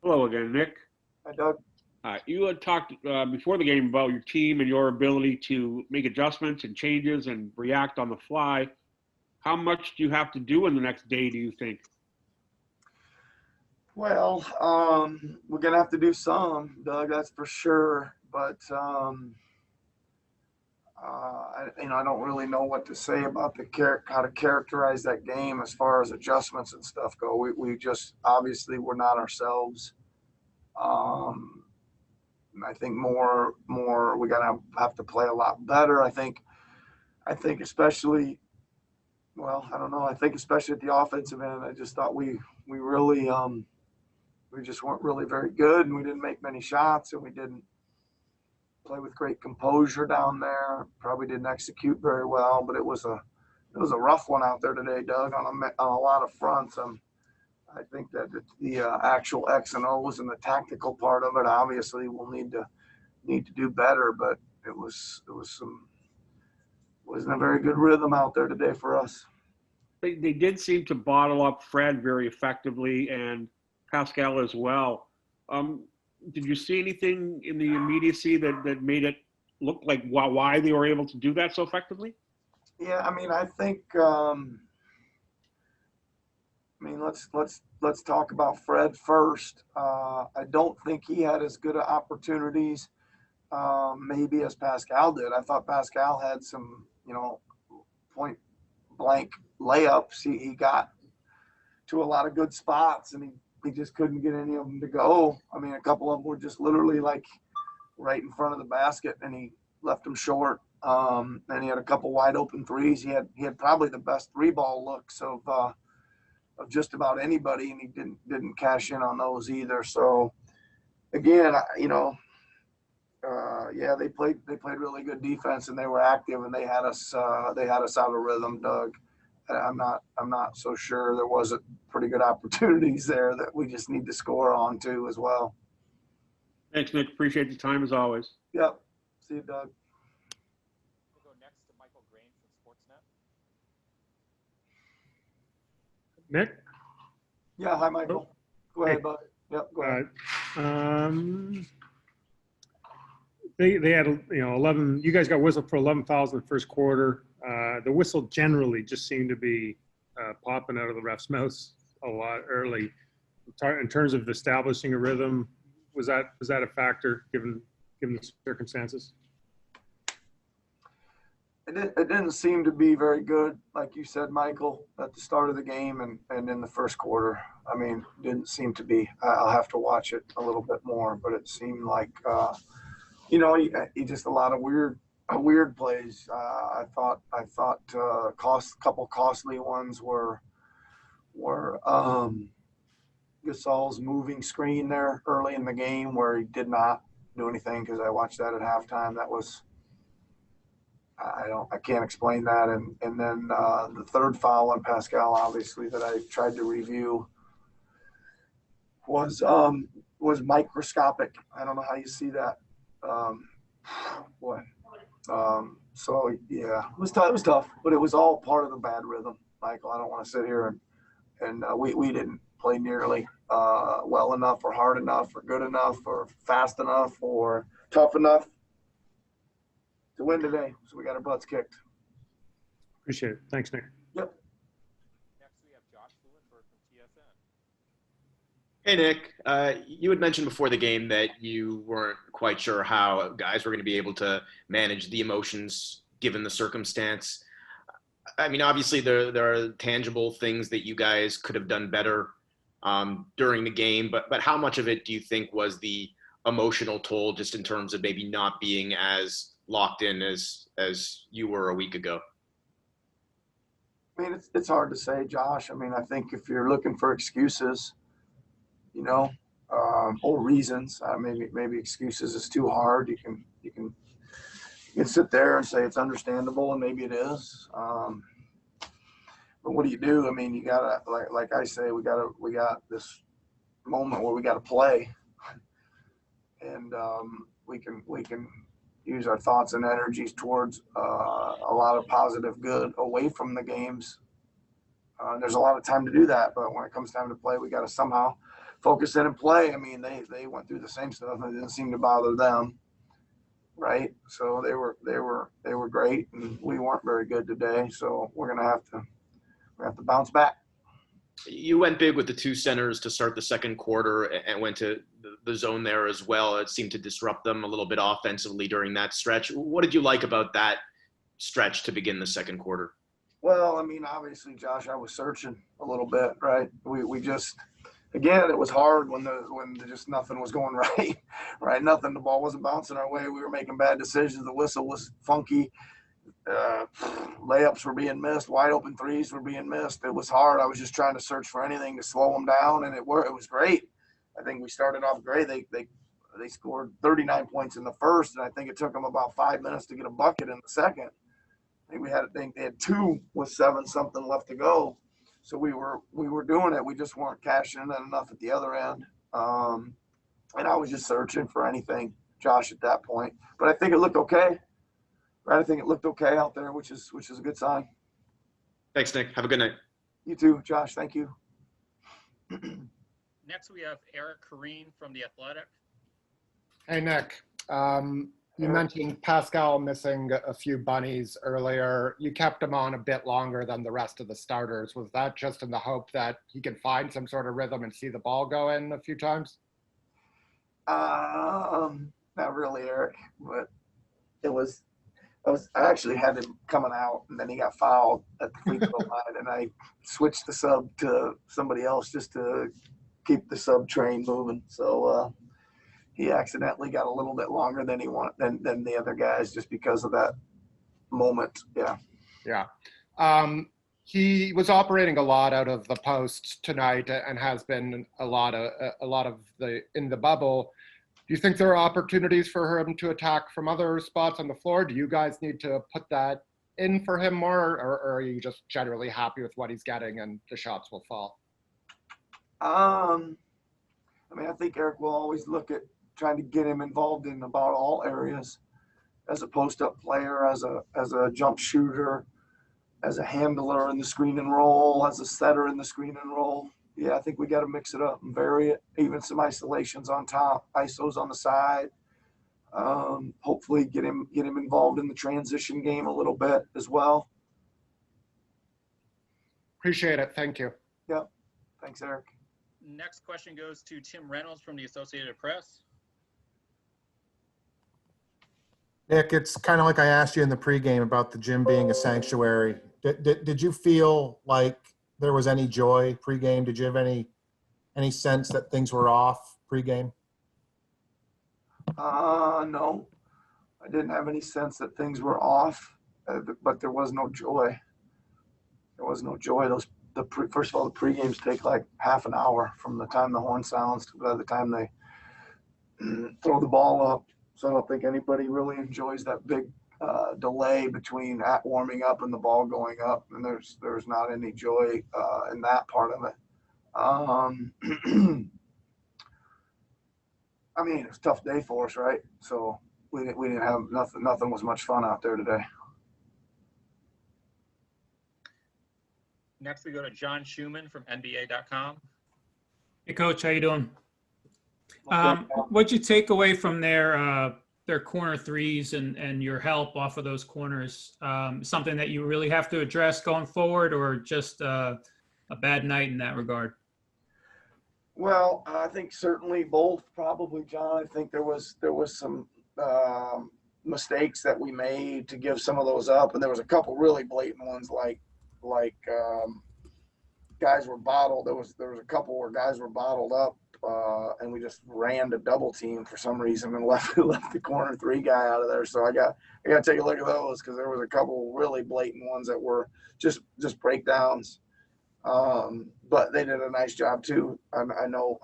Hello again, Nick. Hi, Doug. You had talked before the game about your team and your ability to make adjustments and changes and react on the fly. How much do you have to do in the next day, do you think? Well, we're gonna have to do some, Doug. That's for sure. But I don't really know what to say about how to characterize that game as far as adjustments and stuff go. We just obviously we're not ourselves. I think more we gotta have to play a lot better. I think especially. Well, I don't know. I think especially at the offensive end, I just thought we really we just weren't really very good, and we didn't make many shots, and we didn't play with great composure down there. Probably didn't execute very well, but it was a rough one out there today, Doug, on a lot of fronts. I think that the actual X and O's and the tactical part of it, obviously, we'll need to do better. But wasn't a very good rhythm out there today for us. They did seem to bottle up Fred very effectively and Pascal as well. Did you see anything in the immediacy that made it look like why they were able to do that so effectively? Yeah, I mean, I think. Let's talk about Fred first. I don't think he had as good opportunities, maybe as Pascal did. I thought Pascal had some, point blank layups. He got to a lot of good spots, and he just couldn't get any of them to go. I mean, a couple of them were just literally like right in front of the basket, and he left them short. And he had a couple wide open threes. He had probably the best three ball looks of just about anybody, and he didn't cash in on those either. So again, yeah, they played really good defense, and they were active, and they had us out of rhythm, Doug. I'm not so sure. There wasn't pretty good opportunities there that we just need to score on too as well. Thanks, Nick. Appreciate the time as always. Yep. See you, Doug. We'll go next to Michael Grain from Sportsnet. Nick? Yeah, hi, Michael. Go ahead, bud. Yep, go ahead. They had 11. You guys got whistled for 11 fouls in the first quarter. The whistle generally just seemed to be popping out of the refs' mouths a lot early. In terms of establishing a rhythm, was that a factor given the circumstances? It didn't seem to be very good, like you said, Michael, at the start of the game and in the first quarter. I mean, didn't seem to be. I'll have to watch it a little bit more, but it seemed like, he just a lot of weird plays. I thought couple costly ones were Gasol's moving screen there early in the game where he did not do anything, because I watched that at halftime. That was. I can't explain that. And then the third foul on Pascal, obviously, that I tried to review was microscopic. I don't know how you see that. So yeah, it was tough, but it was all part of the bad rhythm, Michael. I don't want to sit here and we didn't play nearly well enough or hard enough or good enough or fast enough or tough enough to win today, so we got our butts kicked. Appreciate it. Thanks, Nick. Yep. Next, we have Josh Fulenberg from TSN. Hey, Nick. You had mentioned before the game that you weren't quite sure how guys were going to be able to manage the emotions given the circumstance. I mean, obviously, there are tangible things that you guys could have done better during the game, but how much of it do you think was the emotional toll, just in terms of maybe not being as locked in as you were a week ago? I mean, it's hard to say, Josh. I mean, I think if you're looking for excuses, or reasons, maybe excuses is too hard. You can sit there and say it's understandable, and maybe it is. But what do you do? I mean, you gotta, like I say, we got this moment where we got to play, and we can use our thoughts and energies towards a lot of positive good away from the games. There's a lot of time to do that, but when it comes time to play, we got to somehow focus in and play. I mean, they went through the same stuff and it didn't seem to bother them. Right. So they were great, and we weren't very good today. So we're going to have to bounce back. You went big with the two centers to start the second quarter and went to the zone there as well. It seemed to disrupt them a little bit offensively during that stretch. What did you like about that stretch to begin the second quarter? Well, I mean, obviously, Josh, I was searching a little bit, right? We just, again, it was hard when just nothing was going right, right? Nothing. The ball wasn't bouncing our way. We were making bad decisions. The whistle was funky. Layups were being missed. Wide open threes were being missed. It was hard. I was just trying to search for anything to slow them down, and it was great. I think we started off great. They scored 39 points in the first, and I think it took them about 5 minutes to get a bucket in the second. I think they had 2 with 7-something left to go. So we were doing it. We just weren't cashing in enough at the other end. And I was just searching for anything, Josh, at that point. But I think it looked okay. Right? I think it looked okay out there, which is a good sign. Thanks, Nick. Have a good night. You too, Josh. Thank you. Next, we have Eric Kareen from The Athletic. Hey, Nick. You mentioned Pascal missing a few bunnies earlier. You kept him on a bit longer than the rest of the starters. Was that just in the hope that he could find some sort of rhythm and see the ball go in a few times? Not really, Eric, but I actually had him coming out, and then he got fouled at the free throw line, and I switched the sub to somebody else just to keep the sub train moving. So he accidentally got a little bit longer than he wanted than the other guys just because of that moment. Yeah. Yeah. He was operating a lot out of the post tonight and has been a lot of in the bubble. Do you think there are opportunities for him to attack from other spots on the floor? Do you guys need to put that in for him more, or are you just generally happy with what he's getting and the shots will fall? I mean, I think Eric will always look at trying to get him involved in about all areas, as a post-up player, as a jump shooter, as a handler in the screen and roll, as a setter in the screen and roll. Yeah, I think we got to mix it up and vary it. Even some isolations on top, ISOs on the side. Hopefully, get him involved in the transition game a little bit as well. Appreciate it. Thank you. Yep. Thanks, Eric. Next question goes to Tim Reynolds from the Associated Press. Nick, it's kind of like I asked you in the pregame about the gym being a sanctuary. Did you feel like there was any joy pregame? Did you have any sense that things were off pregame? No, I didn't have any sense that things were off, but there was no joy. There was no joy. First of all, the pregames take like half an hour from the time the horn sounds to by the time they throw the ball up. So I don't think anybody really enjoys that big delay between warming up and the ball going up, and there's not any joy in that part of it. I mean, it was a tough day for us, right? So we didn't have nothing. Nothing was much fun out there today. Next, we go to John Schumann from NBA.com. Hey, Coach, how you doing? What'd you take away from their corner threes and your help off of those corners? Something that you really have to address going forward, or just a bad night in that regard? Well, I think certainly both, probably, John. I think there was some mistakes that we made to give some of those up, and there was a couple really blatant ones, like guys were bottled. There was a couple where guys were bottled up, and we just ran to double team for some reason and left the corner three guy out of there. So I got to take a look at those, because there was a couple really blatant ones that were just breakdowns. But they did a nice job too. I know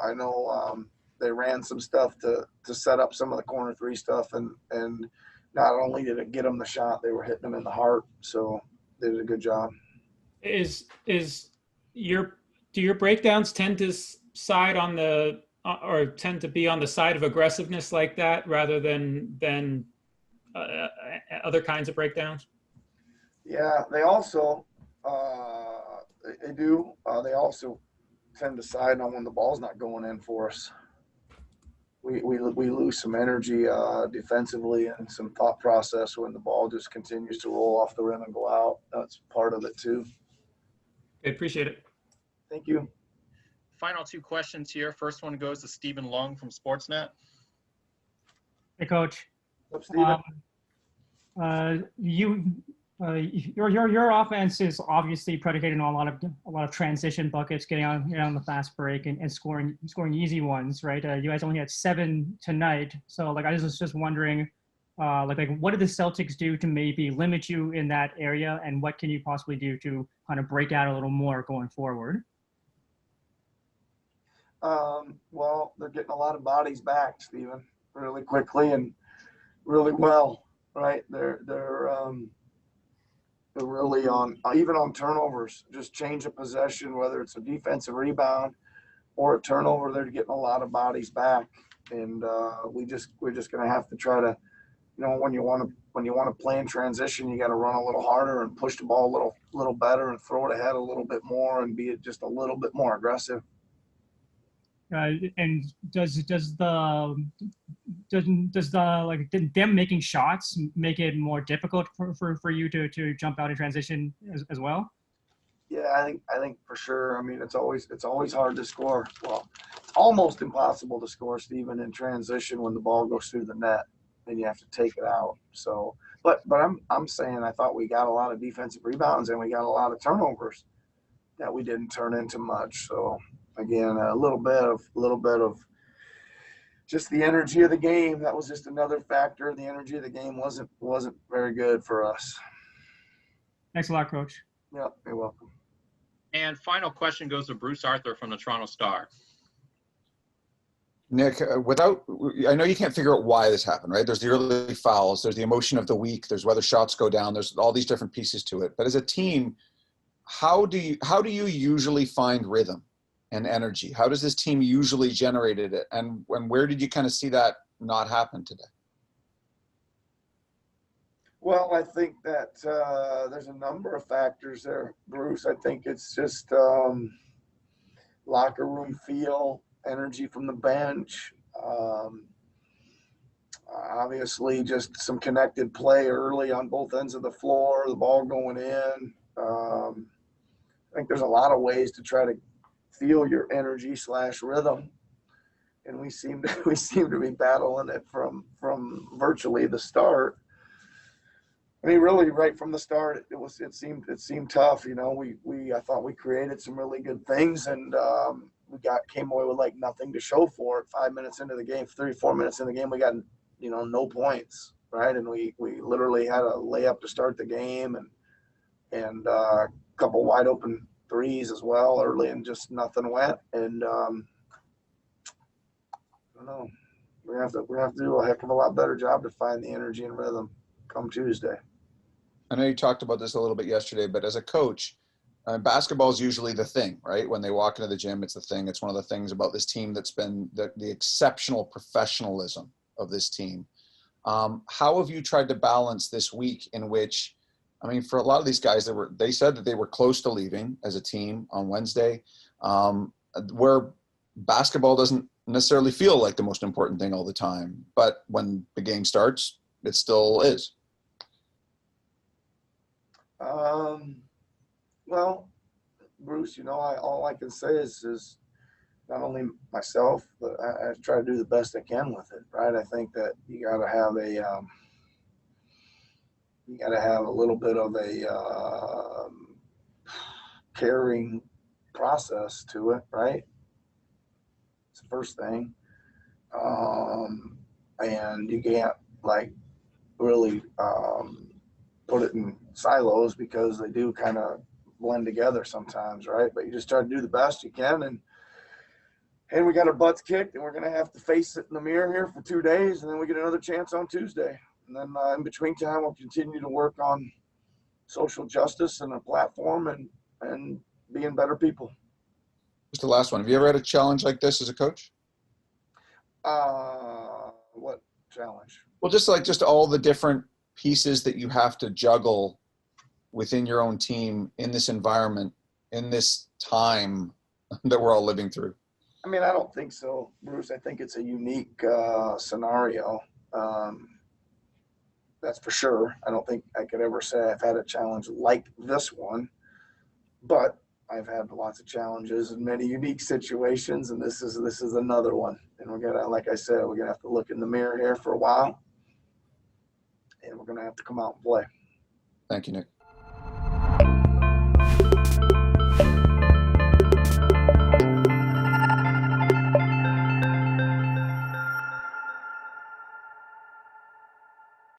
they ran some stuff to set up some of the corner three stuff, and not only did it get them the shot, they were hitting them in the heart. So they did a good job. Do your breakdowns tend to side on or tend to be on the side of aggressiveness like that, rather than other kinds of breakdowns? Yeah, they also they do. They also tend to side on when the ball's not going in for us. We lose some energy defensively and some thought process when the ball just continues to roll off the rim and go out. That's part of it too. Okay, appreciate it. Thank you. Final two questions here. First one goes to Stephen Lung from Sportsnet. Hey, Coach. What's up, Steven? Your offense is obviously predicated on a lot of transition buckets, getting on the fast break and scoring easy ones, right? You guys only had 7 tonight, so like I was just wondering, like what did the Celtics do to maybe limit you in that area, and what can you possibly do to kind of break out a little more going forward? Well, they're getting a lot of bodies back, Steven, really quickly and really well, right? They're really even on turnovers, just change of possession, whether it's a defensive rebound or a turnover, they're getting a lot of bodies back. And we're just going to have to try to, when you want to play in transition, you got to run a little harder and push the ball a little better and throw it ahead a little bit more and be just a little bit more aggressive. And does the them making shots make it more difficult for you to jump out in transition as well? Yeah, I think for sure. I mean, it's always hard to score. Well, it's almost impossible to score, Steven, in transition when the ball goes through the net and you have to take it out. So, but I'm saying I thought we got a lot of defensive rebounds and we got a lot of turnovers that we didn't turn into much. So. Again, a little bit of just the energy of the game. That was just another factor. The energy of the game wasn't very good for us. Thanks a lot, Coach. Yep, you're welcome. And final question goes to Bruce Arthur from the Toronto Star. Nick, I know you can't figure out why this happened, right? There's the early fouls, there's the emotion of the week, there's whether shots go down, there's all these different pieces to it. But as a team, how do you usually find rhythm and energy? How does this team usually generate it? And where did you kind of see that not happen today? Well, I think that there's a number of factors there, Bruce. I think it's just locker room feel, energy from the bench. Obviously, just some connected play early on both ends of the floor, the ball going in. I think there's a lot of ways to try to feel your energy / rhythm, and we seem to be battling it from virtually the start. I mean, really, right from the start, it seemed tough. I thought we created some really good things, and we came away with like nothing to show for it. 5 minutes into the game, 3-4 minutes in the game, we got no points, right? And we literally had a layup to start the game, and a couple wide open threes as well early, and just nothing went. And I don't know. We're gonna have to do a heck of a lot better job to find the energy and rhythm come Tuesday. I know you talked about this a little bit yesterday, but as a coach, basketball is usually the thing, right? When they walk into the gym, it's the thing. It's one of the things about this team that's been the exceptional professionalism of this team. How have you tried to balance this week in which, I mean, for a lot of these guys, they said that they were close to leaving as a team on Wednesday, where basketball doesn't necessarily feel like the most important thing all the time. But when the game starts, it still is. Well, Bruce, all I can say is not only myself, but I try to do the best I can with it, right? I think that you got to have a little bit of a caring process to it, right? It's the first thing. And you can't really put it in silos because they do kind of blend together sometimes, right? But you just try to do the best you can, and we got our butts kicked, and we're going to have to face it in the mirror here for 2 days, and then we get another chance on Tuesday. And then in between time, we'll continue to work on social justice and a platform and being better people. Just the last one. Have you ever had a challenge like this as a coach? What challenge? Well, just all the different pieces that you have to juggle within your own team in this environment, in this time. that we're all living through? I mean, I don't think so, Bruce. I think it's a unique scenario. That's for sure. I don't think I could ever say I've had a challenge like this one, but I've had lots of challenges in many unique situations, and this is another one. And we're gonna, like I said, we're gonna have to look in the mirror here for a while, and we're gonna have to come out and play. Thank you, Nick.